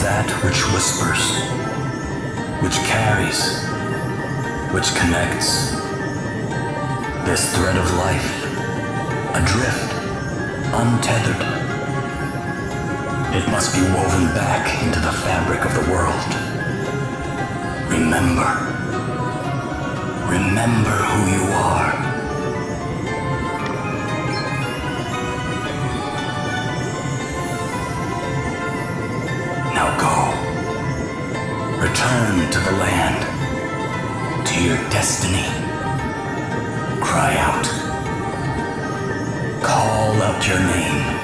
that which whispers, which carries, which connects. This thread of life, adrift, untethered. It must be woven back into the fabric of the world. Remember. Remember who you are. Now go. Return to the land, to your destiny. Cry out. Call out your name.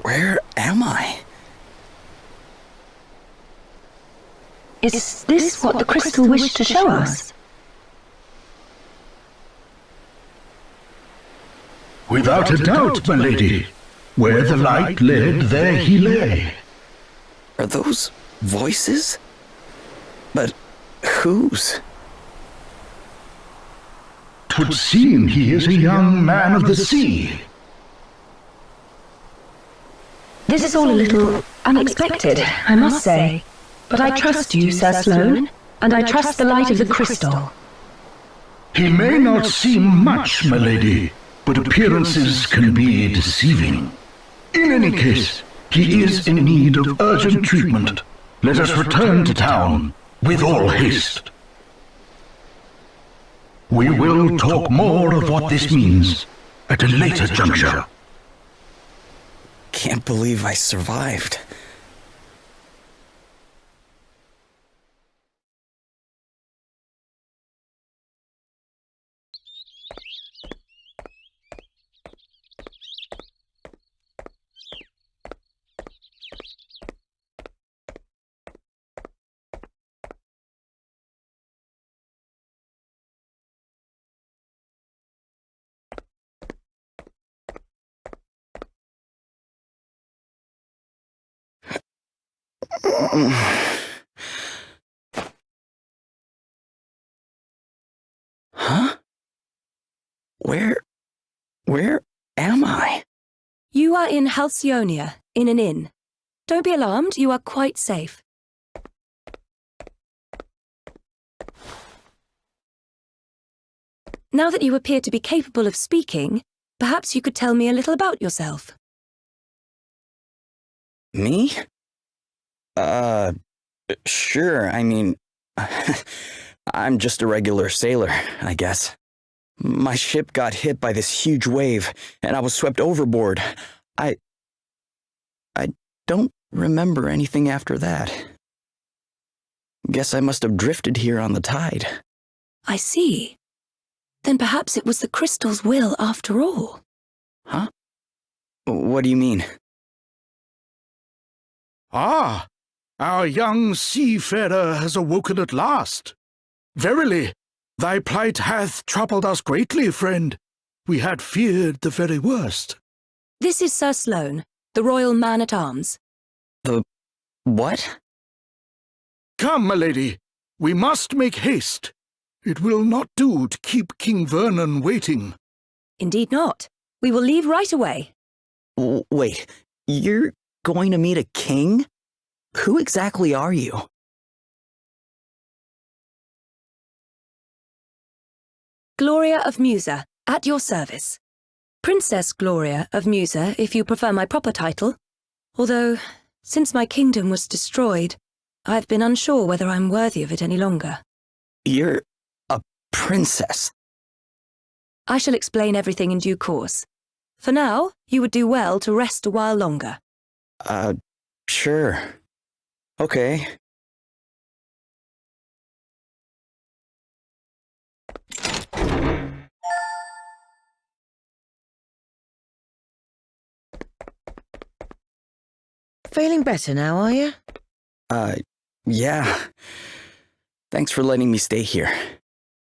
Where am I? Is this what the crystal wished to show us? Without a doubt, my lady. Where the light led, there he lay. Are those voices? But whose? 'Twould seem he is a young man of the sea. This is all a little unexpected, I must say. But I trust you, Sir Sloane, and I trust the light of the crystal. He may not seem much, my lady, but appearances can be deceiving. In any case, he is in need of urgent treatment. Let us return to town with all haste. We will talk more of what this means at a later juncture. Can't believe I survived. Huh? Where am I? You are in Halcyonia, in an inn. Don't be alarmed, you are quite safe. Now that you appear to be capable of speaking, perhaps you could tell me a little about yourself. Me? Sure, I mean, I'm just a regular sailor, I guess. My ship got hit by this huge wave, and I was swept overboard. I don't remember anything after that. Guess I must have drifted here on the tide. I see. Then perhaps it was the crystal's will after all. Huh? What do you mean? Ah, our young seafarer has awoken at last. Verily, thy plight hath troubled us greatly, friend. We had feared the very worst. This is Sir Sloane, the royal man-at-arms. The what? Come, my lady, we must make haste. It will not do to keep King Vernon waiting. Indeed not. We will leave right away. Wait, you're going to meet a king? Who exactly are you? Gloria of Musa, at your service. Princess Gloria of Musa, if you prefer my proper title. Although, since my kingdom was destroyed, I've been unsure whether I'm worthy of it any longer. You're a princess. I shall explain everything in due course. For now, you would do well to rest a while longer. Sure. Okay. Feeling better now, are you? Yeah. Thanks for letting me stay here.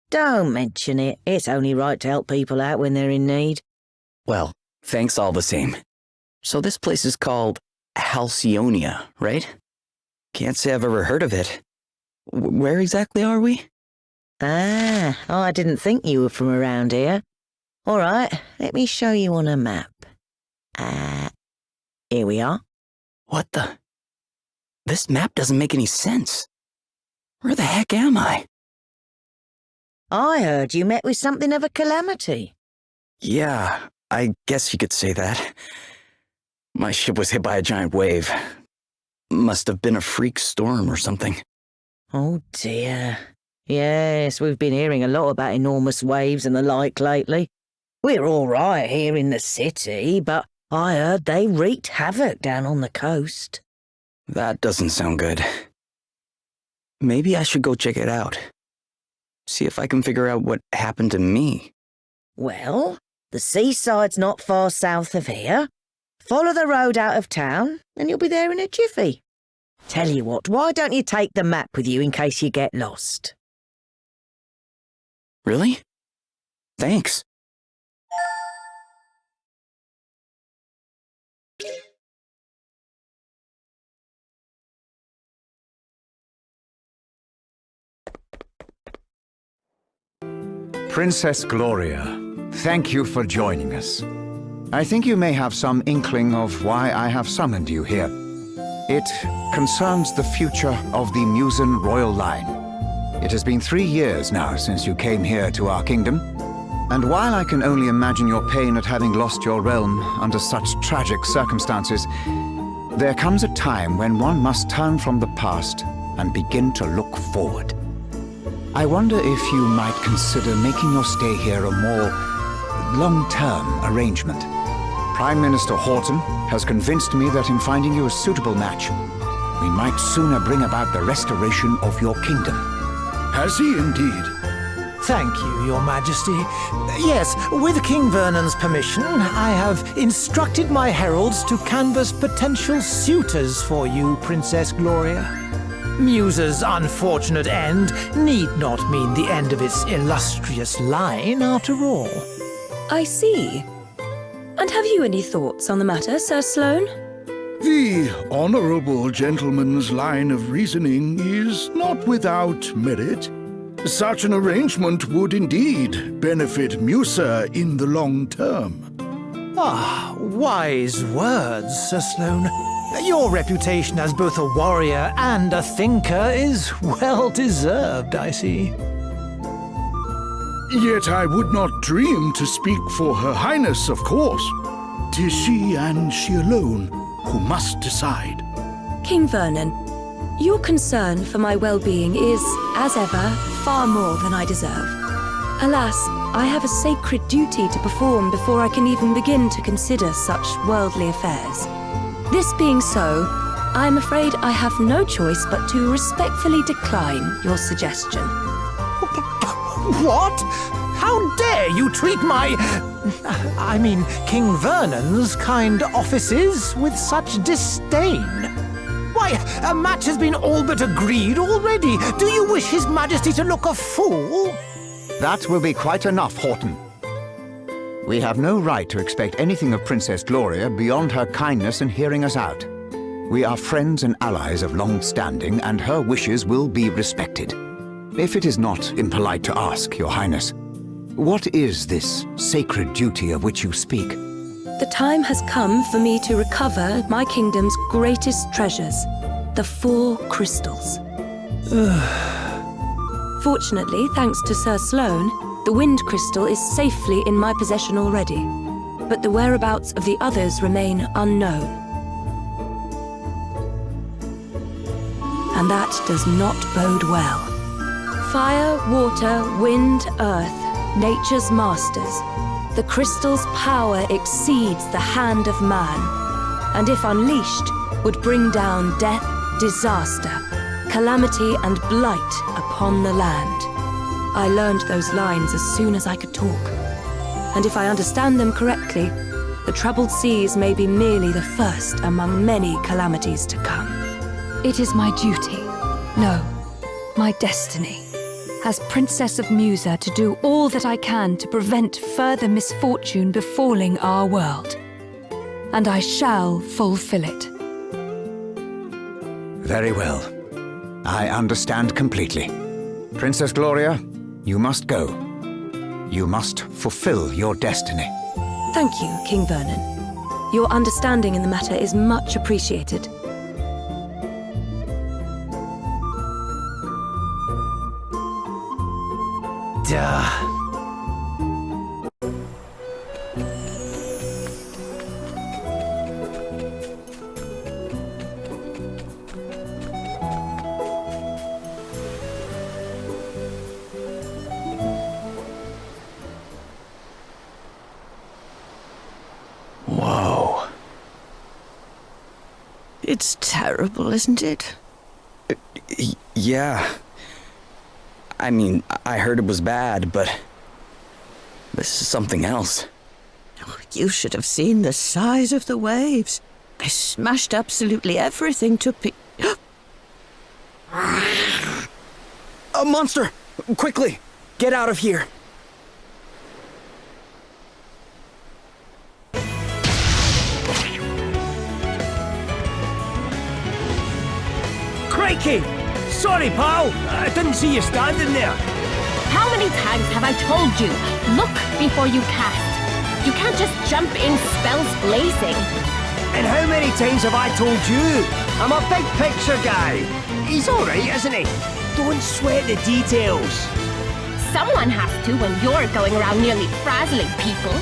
Don't mention it. It's only right to help people out when they're in need. Well, thanks all the same. So this place is called Halcyonia, right? Can't say I've ever heard of it. Where exactly are we? I didn't think you were from around here. All right, let me show you on a map. Here we are. What the? This map doesn't make any sense. Where the heck am I? I heard you met with something of a calamity. Yeah, I guess you could say that. My ship was hit by a giant wave. Must have been a freak storm or something. Oh dear. Yes, we've been hearing a lot about enormous waves and the like lately. We're all right here in the city, but I heard they wreaked havoc down on the coast. That doesn't sound good. Maybe I should go check it out. See if I can figure out what happened to me. Well, the seaside's not far south of here. Follow the road out of town, and you'll be there in a jiffy. Tell you what, why don't you take the map with you in case you get lost? Really? Thanks. Princess Gloria, thank you for joining us. I think you may have some inkling of why I have summoned you here. It concerns the future of the Musan royal line. It has been 3 years now since you came here to our kingdom, and while I can only imagine your pain at having lost your realm under such tragic circumstances, there comes a time when one must turn from the past and begin to look forward. I wonder if you might consider making your stay here a more long-term arrangement. Prime Minister Horton has convinced me that in finding you a suitable match, we might sooner bring about the restoration of your kingdom. Has he indeed? Thank you, Your Majesty. Yes, with King Vernon's permission, I have instructed my heralds to canvass potential suitors for you, Princess Gloria. Musa's unfortunate end need not mean the end of its illustrious line, after all. I see. And have you any thoughts on the matter, Sir Sloane? The honorable gentleman's line of reasoning is not without merit. Such an arrangement would indeed benefit Musa in the long term. Ah, wise words, Sir Sloane. Your reputation as both a warrior and a thinker is well-deserved, I see. Yet I would not dream to speak for Her Highness, of course. 'Tis she and she alone who must decide. King Vernon, your concern for my well-being is, as ever, far more than I deserve. Alas, I have a sacred duty to perform before I can even begin to consider such worldly affairs. This being so, I am afraid I have no choice but to respectfully decline your suggestion. What? How dare you treat King Vernon's kind offices with such disdain? Why, a match has been all but agreed already. Do you wish His Majesty to look a fool? That will be quite enough, Horton. We have no right to expect anything of Princess Gloria beyond her kindness in hearing us out. We are friends and allies of long standing, and her wishes will be respected. If it is not impolite to ask, Your Highness, what is this sacred duty of which you speak? The time has come for me to recover my kingdom's greatest treasures, the 4 crystals. Fortunately, thanks to Sir Sloane, the wind crystal is safely in my possession already. but the whereabouts of the others remain unknown. And that does not bode well. Fire, water, wind, earth, nature's masters. The crystal's power exceeds the hand of man, and if unleashed, would bring down death, disaster, calamity and blight upon the land. I learned those lines as soon as I could talk. And if I understand them correctly, the troubled seas may be merely the first among many calamities to come. It is my duty, no, my destiny, as Princess of Musa to do all that I can to prevent further misfortune befalling our world. And I shall fulfill it. Very well. I understand completely. Princess Gloria, you must go. You must fulfill your destiny. Thank you, King Vernon. Your understanding in the matter is much appreciated. Duh. Whoa. It's terrible, isn't it? Yeah. I mean, I heard it was bad, but this is something else. Oh, you should have seen the size of the waves. They smashed absolutely everything to A monster! Quickly! Get out of here! Crikey! Sorry, pal. I didn't see you standing there. How many times have I told you? Look before you cast. You can't just jump in spells blazing. And how many times have I told you? I'm a big picture guy. He's alright, isn't he? Don't sweat the details. Someone has to when you're going around nearly frazzling people.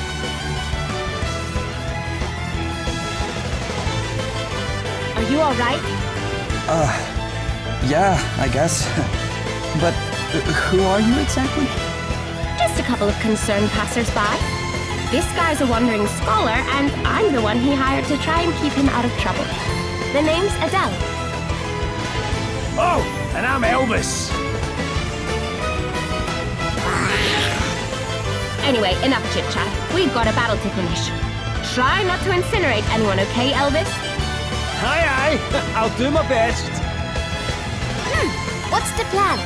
Are you alright? Yeah, I guess. But who are you exactly? Just a couple of concerned passers-by. This guy's a wandering scholar, and I'm the one he hired to try and keep him out of trouble. The name's Adele. Oh, and I'm Elvis. Anyway, enough chit-chat. We've got a battle to finish. Try not to incinerate anyone, okay, Elvis? Aye, aye. I'll do my best. What's the plan?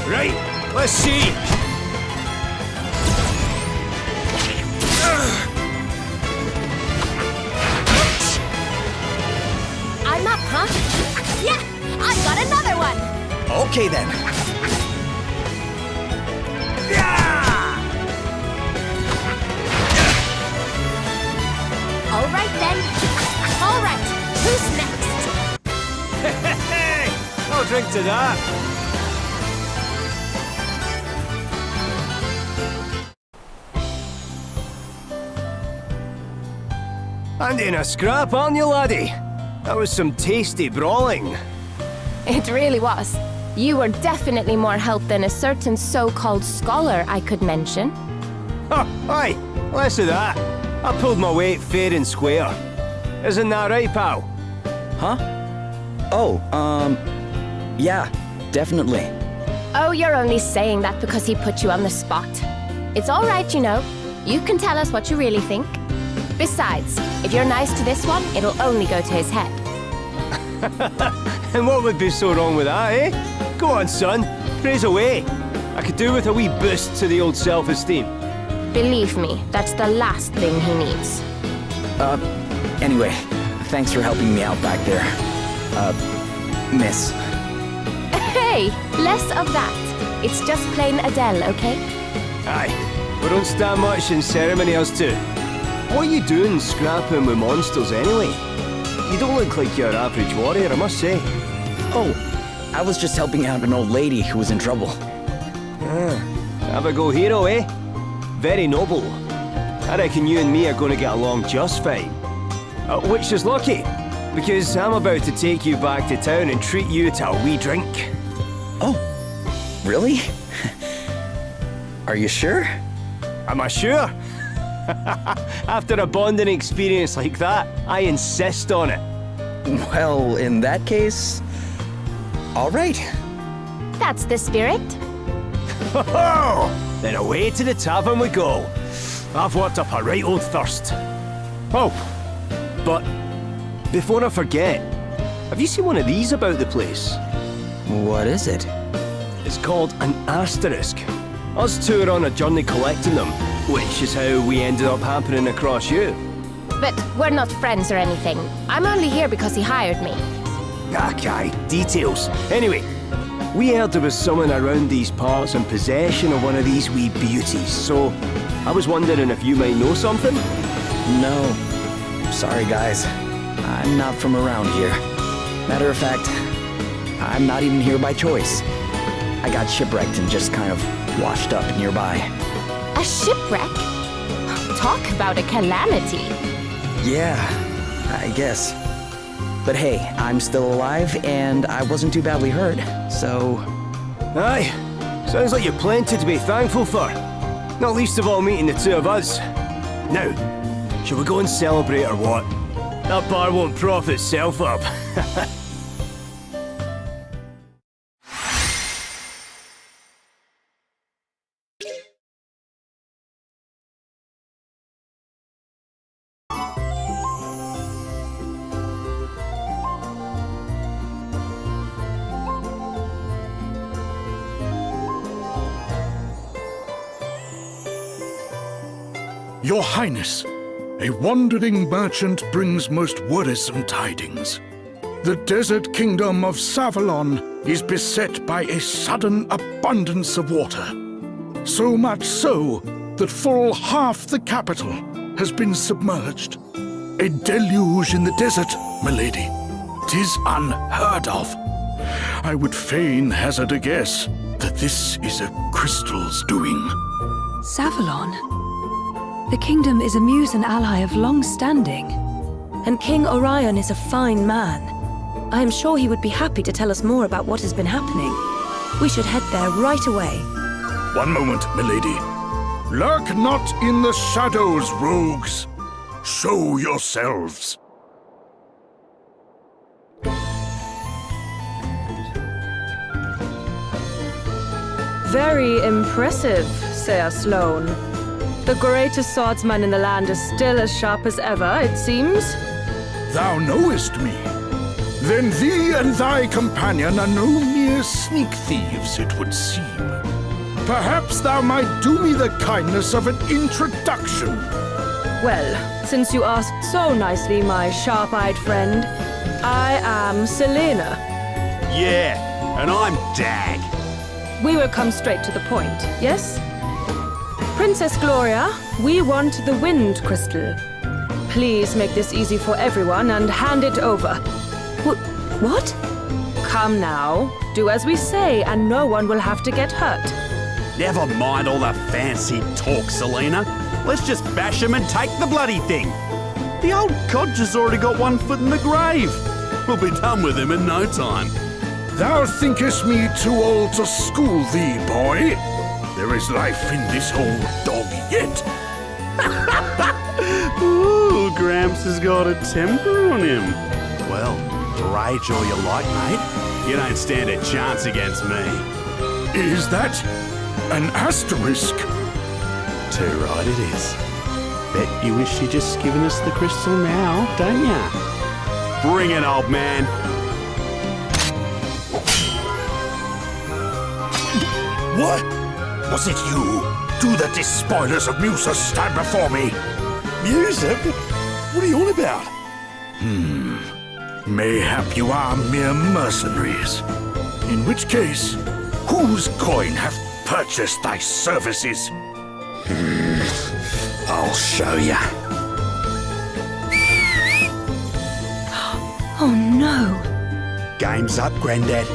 Right, let's see. I'm up, huh? Yeah, I've got another one. Okay then. All right then. All right, who's next? Hey, I'll drink to that. And in a scrap, aren't you, laddie? That was some tasty brawling. It really was. You were definitely more help than a certain so-called scholar I could mention. Oh, aye, less of that. I pulled my weight fair and square. Isn't that right, pal? Huh? Oh, yeah, definitely. Oh, you're only saying that because he put you on the spot. It's all right, you know. You can tell us what you really think. Besides, if you're nice to this one, it'll only go to his head. And what would be so wrong with that, eh? Go on, son. Praise away. I could do with a wee boost to the old self-esteem. Believe me, that's the last thing he needs. Anyway, thanks for helping me out back there. Miss. Hey, less of that. It's just plain Adele, okay? Aye, we don't stand much in ceremony as to. What are you doing scrapping with monsters anyway? You don't look like your average warrior, I must say. Oh, I was just helping out an old lady who was in trouble. Have a go hero, eh? Very noble. I reckon you and me are going to get along just fine. Which is lucky, because I'm about to take you back to town and treat you to a wee drink. Oh, really? Are you sure? Am I sure? After a bonding experience like that, I insist on it. Well, in that case, all right. That's the spirit. Ho-ho! Then away to the tavern we go. I've worked up a right old thirst. Oh, but before I forget, have you seen one of these about the place? What is it? It's called an asterisk. Us two are on a journey collecting them, which is how we ended up happening across you. But we're not friends or anything. I'm only here because he hired me. Okay, details. Anyway, we heard there was someone around these parts in possession of one of these wee beauties, so I was wondering if you might know something? No. Sorry, guys. I'm not from around here. Matter of fact, I'm not even here by choice. I got shipwrecked and just kind of washed up nearby. A shipwreck? Talk about a calamity. Yeah, I guess. But hey, I'm still alive, and I wasn't too badly hurt, so... Aye, sounds like you've plenty to be thankful for. Not least of all meeting the two of us. Now, shall we go and celebrate or what? That bar won't prop itself up. Your Highness, a wandering merchant brings most worrisome tidings. The desert kingdom of Savalon is beset by a sudden abundance of water. So much so that full half the capital has been submerged. A deluge in the desert, milady. 'Tis unheard of. I would fain hazard a guess that this is a crystal's doing. Savalon? The kingdom is a Musan ally of long standing. And King Orion is a fine man. I am sure he would be happy to tell us more about what has been happening. We should head there right away. One moment, milady. Lurk not in the shadows, rogues. Show yourselves. Very impressive, Sir Sloane. The greatest swordsman in the land is still as sharp as ever, it seems. Thou knowest me. Then thee and thy companion are no mere sneak thieves, it would seem. Perhaps thou might do me the kindness of an introduction. Well, since you asked so nicely, my sharp-eyed friend, I am Selena. Yeah, and I'm Dag. We will come straight to the point, yes? Princess Gloria, we want the wind crystal. Please make this easy for everyone and hand it over. What? Come now, do as we say and no one will have to get hurt. Never mind all the fancy talk, Selena. Let's just bash him and take the bloody thing. The old codger's already got one foot in the grave. We'll be done with him in no time. Thou thinkest me too old to school thee, boy? There is life in this old dog yet. Ooh, Gramps has got a temper on him. Well, rage all you like, mate. You don't stand a chance against me. Is that an asterisk? Too right it is. Bet you wish you'd just given us the crystal now, don't ya? Bring it, old man. What? Was it you? Do the despoilers of Musa stand before me? Music? What are you on about? Mayhap you are mere mercenaries. In which case, whose coin hath purchased thy services? I'll show ya. Oh no. Game's up, Grandad.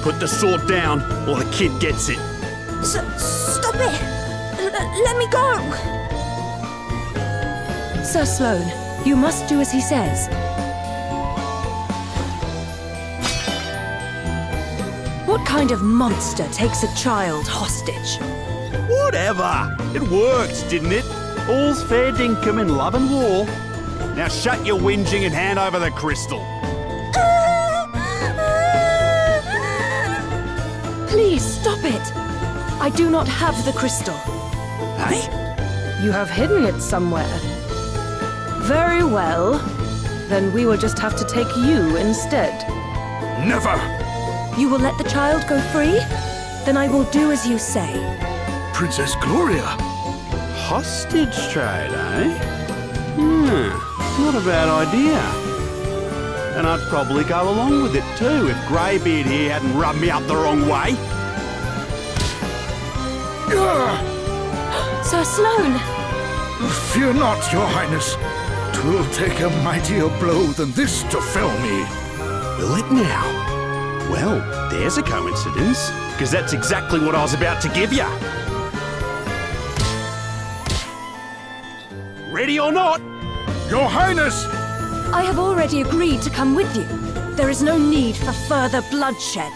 Put the sword down, or the kid gets it. Stop it! Let me go! Sir Sloane, you must do as he says. What kind of monster takes a child hostage? Whatever. It worked, didn't it? All's fair dinkum in love and war. Now shut your whinging and hand over the crystal. Please stop it. I do not have the crystal. Hey? You have hidden it somewhere. Very well. Then we will just have to take you instead. Never! You will let the child go free? Then I will do as you say. Princess Gloria! Hostage trade, eh? Not a bad idea. And I'd probably go along with it too if Greybeard here hadn't rubbed me up the wrong way. Sir Sloane! Fear not, Your Highness. 'Twill take a mightier blow than this to fell me. Will it now? Well, there's a coincidence, because that's exactly what I was about to give you. Ready or not? Your Highness! I have already agreed to come with you. There is no need for further bloodshed.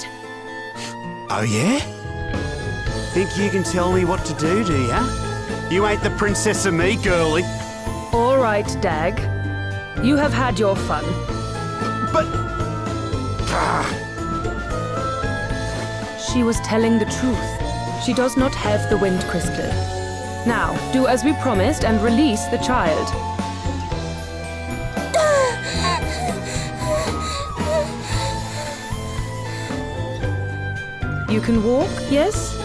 Oh yeah? Think you can tell me what to do ya? You ain't the princess of me, girlie. All right, Dag. You have had your fun. But... She was telling the truth. She does not have the wind crystal. Now, do as we promised and release the child. You can walk, yes?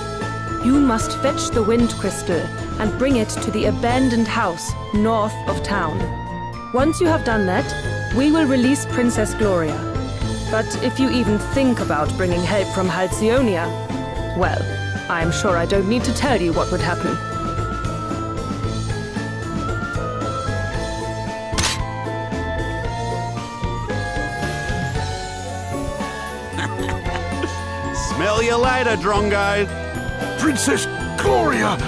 You must fetch the wind crystal and bring it to the abandoned house north of town. Once you have done that, we will release Princess Gloria. But if you even think about bringing help from Halcyonia, well, I'm sure I don't need to tell you what would happen. Smell you later, Drongo. Princess Gloria!